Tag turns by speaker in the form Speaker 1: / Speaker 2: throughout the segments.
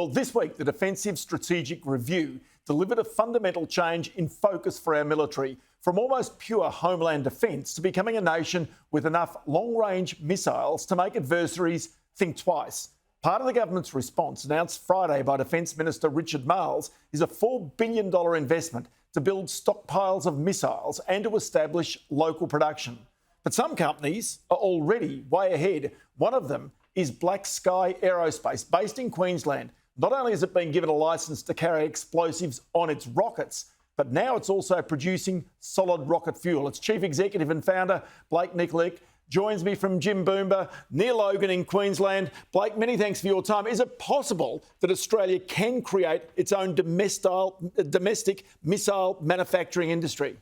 Speaker 1: Well, this week, the Defensive Strategic Review delivered a fundamental change in focus for our military, from almost pure homeland defence to becoming a nation with enough long-range missiles to make adversaries think twice. Part of the government's response, announced Friday by Defence Minister Richard Marles, is a $4 billion investment to build stockpiles of missiles and to establish local production. But some companies are already way ahead. One of them is Black Sky Aerospace, based in Queensland. Not only has it been given a licence to carry explosives on its rockets, but now it's also producing solid rocket fuel. Its chief executive and founder, Blake Nikolic, joins me from Jimboomba, near Logan in Queensland. Blake, many thanks for your time. Is it possible that Australia can create its own domestic missile manufacturing industry?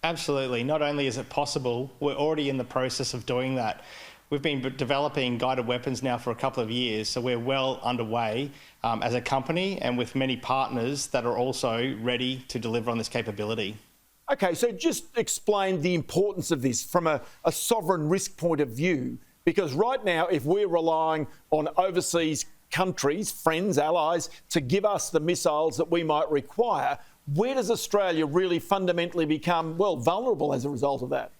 Speaker 2: Absolutely. Not only is it possible, we're already in the process of doing that. We've been developing guided weapons now for a couple of years, so we're well underway as a company and with many partners that are also ready to deliver on this capability.
Speaker 1: OK, so just explain the importance of this from a sovereign risk point of view, because right now, if we're relying on overseas countries, friends, allies, to give us the missiles that we might require, where does Australia really fundamentally become, well, vulnerable as a result of that?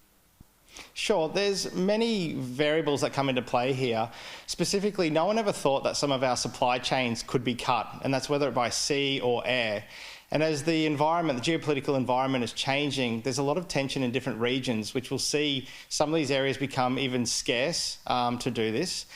Speaker 2: Sure, there's many variables that come into play here. Specifically, no one ever thought that some of our supply chains could be cut, and that's whether by sea or air. And as the environment, the geopolitical environment is changing, there's a lot of tension in different regions, which will see some of these areas become even scarce to do this.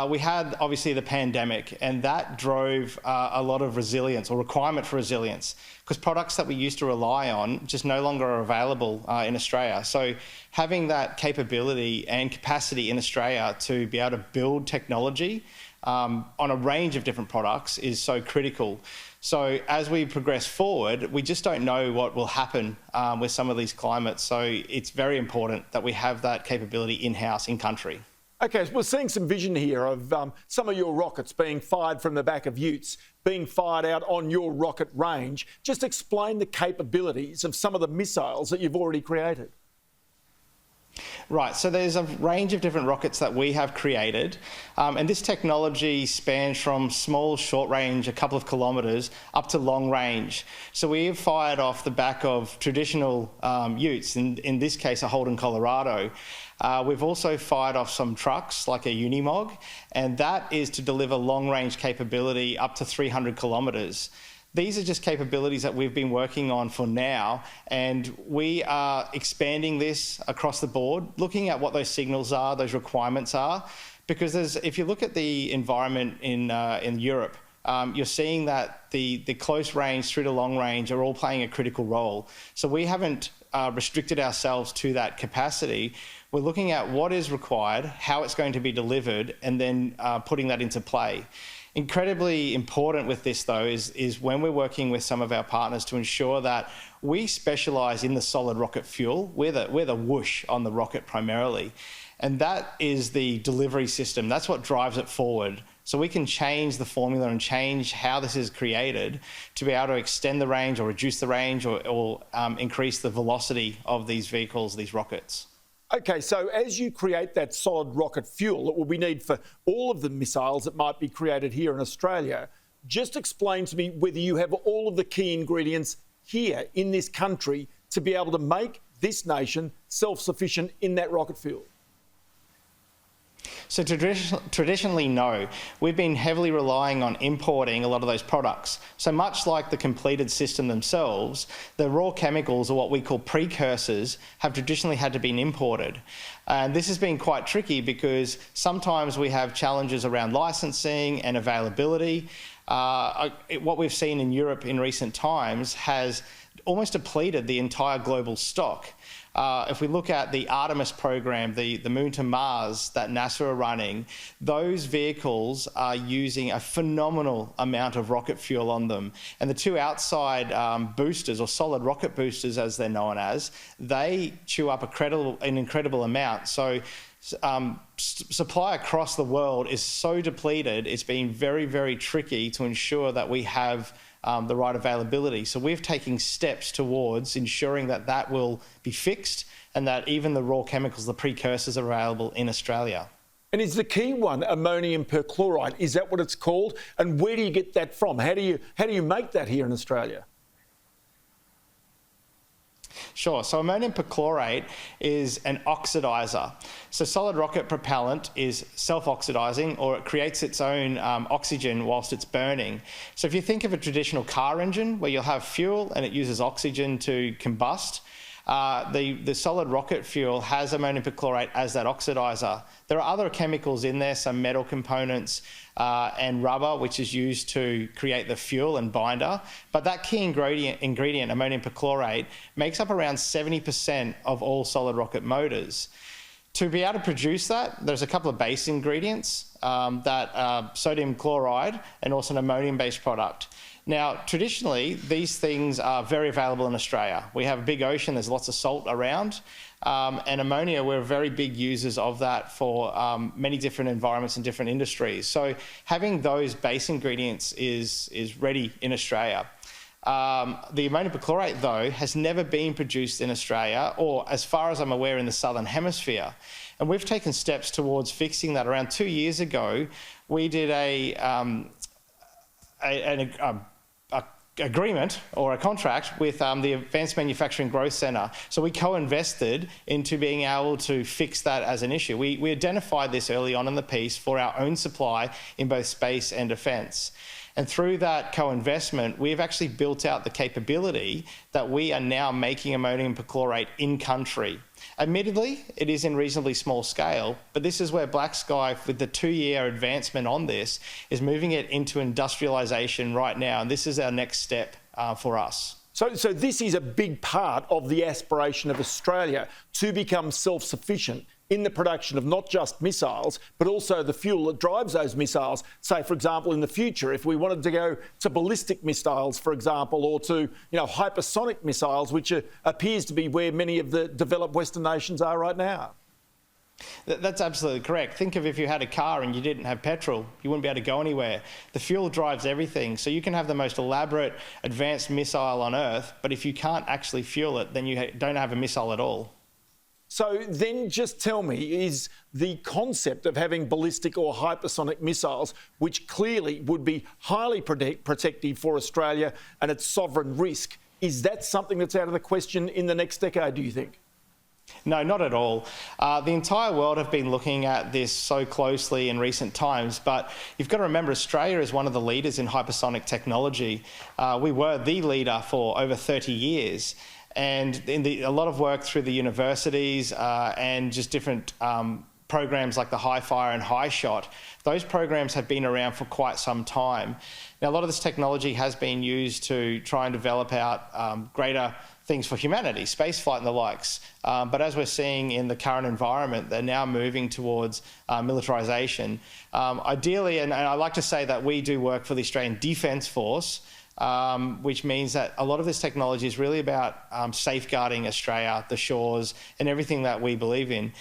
Speaker 2: We had, obviously, the pandemic, and that drove a lot of resilience or requirement for resilience, because products that we used to rely on just no longer are available in Australia. So having that capability and capacity in Australia to be able to build technology on a range of different products is so critical. So as we progress forward, we just don't know what will happen with some of these climates. So it's very important that we have that capability in-house, in-country.
Speaker 1: OK, so we're seeing some vision here of some of your rockets being fired from the back of utes, being fired out on your rocket range. Just explain the capabilities of some of the missiles that you've already created.
Speaker 2: Right, so there's a range of different rockets that we have created, and this technology spans from small, short range, a couple of kilometres, up to long range. So we have fired off the back of traditional utes, in this case a Holden Colorado. We've also fired off some trucks like a Unimog, and that is to deliver long range capability up to 300 kilometres. These are just capabilities that we've been working on for now, and we are expanding this across the board, looking at what those signals are, those requirements are, because if you look at the environment in Europe, you're seeing that the close range through to long range are all playing a critical role. So we haven't restricted ourselves to that capacity. We're looking at what is required, how it's going to be delivered, and then putting that into play. Incredibly important with this, though, is when we're working with some of our partners to ensure that we specialise in the solid rocket fuel. We're the whoosh on the rocket primarily. And that is the delivery system. That's what drives it forward. So we can change the formula and change how this is created to be able to extend the range or reduce the range or increase the velocity of these vehicles, these rockets.
Speaker 1: OK, so as you create that solid rocket fuel that will be needed for all of the missiles that might be created here in Australia, just explain to me whether you have all of the key ingredients here in this country to be able to make this nation self-sufficient in that rocket fuel.
Speaker 2: So traditionally, no. We've been heavily relying on importing a lot of those products. So much like the completed system themselves, the raw chemicals, or what we call precursors, have traditionally had to be imported. And this has been quite tricky because sometimes we have challenges around licensing and availability. What we've seen in Europe in recent times has almost depleted the entire global stock. If we look at the Artemis program, the Moon to Mars that NASA are running, those vehicles are using a phenomenal amount of rocket fuel on them. And the two outside boosters, or solid rocket boosters as they're known as, they chew up an incredible amount. So supply across the world is so depleted, it's been very, very tricky to ensure that we have the right availability. So we're taking steps towards ensuring that that will be fixed and that even the raw chemicals, the precursors, are available in Australia.
Speaker 1: And is the key one ammonium perchloride? Is that what it's called? And where do you get that from? How do you make that here in Australia?
Speaker 2: Sure. So ammonium perchlorate is an oxidizer. So solid rocket propellant is self-oxidizing, or it creates its own oxygen whilst it's burning. So if you think of a traditional car engine where you'll have fuel and it uses oxygen to combust, the solid rocket fuel has ammonium perchlorate as that oxidizer. There are other chemicals in there, some metal components and rubber, which is used to create the fuel and binder. But that key ingredient, ammonium perchlorate, makes up around 70% of all solid rocket motors. To be able to produce that, there's a couple of base ingredients that are sodium chloride and also an ammonium-based product. Now, traditionally, these things are very available in Australia. We have a big ocean, there's lots of salt around, and ammonia, we're very big users of that for many different environments and different industries. So having those base ingredients is ready in Australia. The ammonium perchlorate, though, has never been produced in Australia, or as far as I'm aware, in the Southern Hemisphere. And we've taken steps towards fixing that. Around 2 years ago, we did an agreement or a contract with the Advanced Manufacturing Growth Centre. So we co-invested into being able to fix that as an issue. We identified this early on in the piece for our own supply in both space and defence. And through that co-investment, we've actually built out the capability that we are now making ammonium perchlorate in country. Admittedly, it is in reasonably small scale, but this is where Black Sky, with the 2-year advancement on this, is moving it into industrialisation right now. And this is our next step for us.
Speaker 1: So this is a big part of the aspiration of Australia to become self-sufficient in the production of not just missiles, but also the fuel that drives those missiles. Say, for example, in the future, if we wanted to go to ballistic missiles, for example, or to hypersonic missiles, which appears to be where many of the developed Western nations are right now.
Speaker 2: That's absolutely correct. Think of if you had a car and you didn't have petrol, you wouldn't be able to go anywhere. The fuel drives everything. So you can have the most elaborate, advanced missile on Earth, but if you can't actually fuel it, then you don't have a missile at all.
Speaker 1: So then just tell me, is the concept of having ballistic or hypersonic missiles, which clearly would be highly protective for Australia and its sovereign risk, is that something that's out of the question in the next decade, do you think?
Speaker 2: No, not at all. The entire world have been looking at this so closely in recent times, but you've got to remember Australia is one of the leaders in hypersonic technology. We were the leader for over 30 years. And a lot of work through the universities and just different programs like the High Fire and High Shot, those programs have been around for quite some time. Now, a lot of this technology has been used to try and develop out greater things for humanity, spaceflight and the likes. But as we're seeing in the current environment, they're now moving towards militarisation. Ideally, and I like to say that we do work for the Australian Defence Force, which means that a lot of this technology is really about safeguarding Australia, the shores, and everything that we believe in.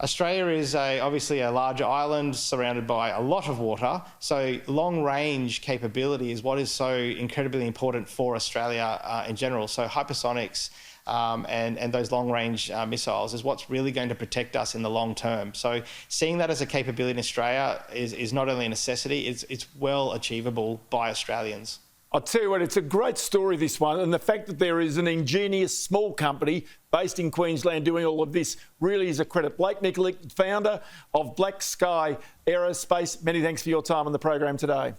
Speaker 2: Australia is obviously a large island surrounded by a lot of water, so long-range capability is what is so incredibly important for Australia in general. So hypersonics and those long-range missiles is what's really going to protect us in the long term. So seeing that as a capability in Australia is not only a necessity, it's well achievable by Australians.
Speaker 1: I'll tell you what, it's a great story, this one, and the fact that there is an ingenious small company based in Queensland doing all of this really is a credit. Blake Nikolic, founder of Black Sky Aerospace, many thanks for your time on the program today.